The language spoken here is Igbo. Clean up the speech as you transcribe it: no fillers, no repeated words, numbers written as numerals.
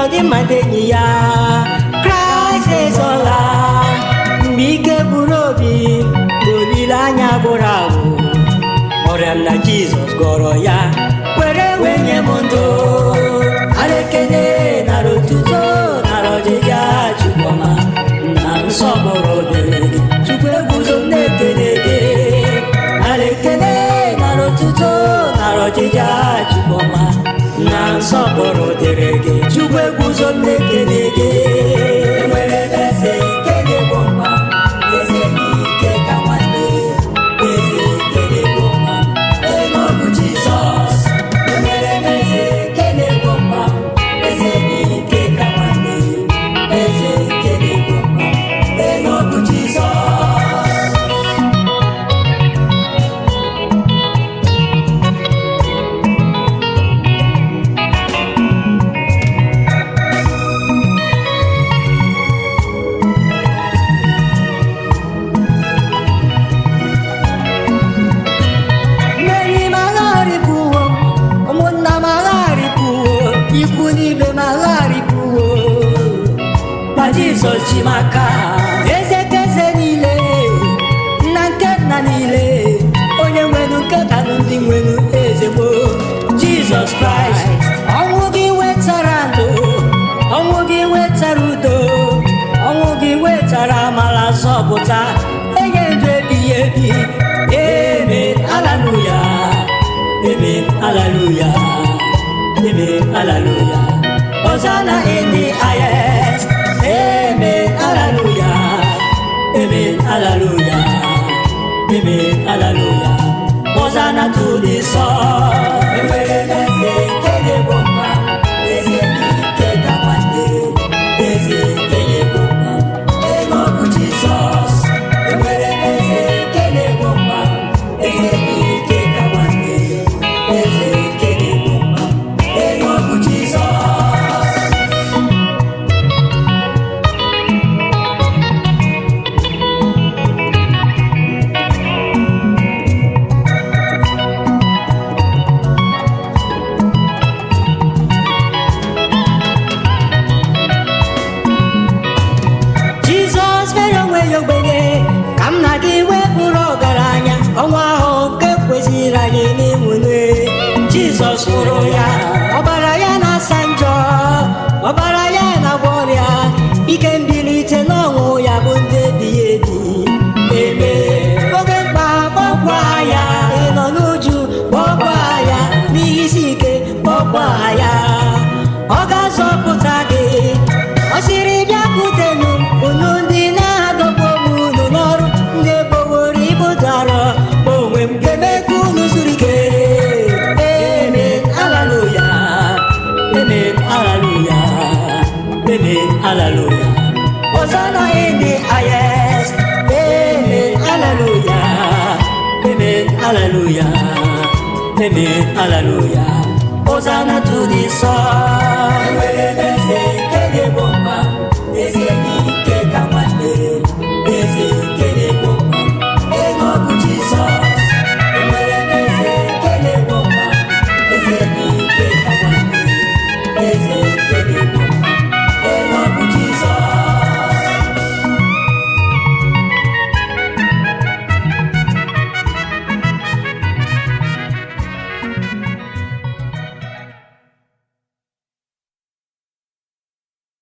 ọdị mmadụ enyi ya. Kraịst ezola mgbe ike gburu obi mgbe olileanya gwụrụ agwụ. Ọrịa m na Jizọs gwọrọ ya were wenye m ndụ. Ara ekele nara otuto nara ọjịja Chukwuma na nsọpụrụ dịrị gị. Chukwu eguzo m na-ekele gị. Ara ekele nara otuto nara ọjịja Chukwuma na nsọpụrụ dịrị gị. Chukwu eguzo m na-ekele gị. Enwere m eze nke na-egbo mkpa, eze n'ike ka nwanne, eze nke na-egbo mkpa, ego bụ Jizọs. Enwere m eze nke na-egbo mkpa, eze n'ike ka nwanne, eze nke na-egbo mkpa, ego bụ Jizọs. Ikwu n'ibe ma gharịpụwo ma Jizọs ji maka eze keze niile nna nke nna niile onye nwenu nke kanụ ndị nwenu eze gboo. Jizọs Kraịst ọnwụ gị wetara ndụ, ọnwụ gị wetara udo, ọnwụ gị wetara amara zọpụta, enye ndụ ebighị ebi. Amen, hallelujah, amen, hallelujah, amen, hallelujah. Hosanna in the highest. Amen, hallelujah, amen, hallelujah, amen, hallelujah. Hosanna to the Son. Enwere m eze nke na-egbo mkpa, eze n'ike ka nwanne, eze nke na-egbo mkpa, ego bụ Jizọs. Enwere m eze nke na-egbo mkpa, eze n'ike ka nwanne, eze nke na-egbo mkpa, ego bụ Jizọs. Jizọs mere onwe ya ogbenye ka m na gị wepụrụ ọgaranya. Ọnwa ahụ nke kwesịrị anyị n'ịnwune. Jizọs nwụrụ ya, ọbara ya na-asa njọ, ọbara ya na-agwọ ọrịa. Ike mbilite n'ọnwụ ya bụ ndị ebighị ebi. Eme oge mkpa kpọkwa ya, ị nọ n'uju kpọkwa ya, n'ihe isi ike kpọkwa ya, ọ ga-azọpụta gị. Ọ sịrị bịakwutenụ unu ndị na-adọgbu onwe unu n'ọrụ, ndị eboworo ibu dara onwe m ga-eme ka unu zuru ike. Amen, hallelujah, amen, hallelujah, amen, hallelujah. Hosanna in the highest. Amen, hallelujah, amen, hallelujah, amen, hallelujah. Hosanna to the Son.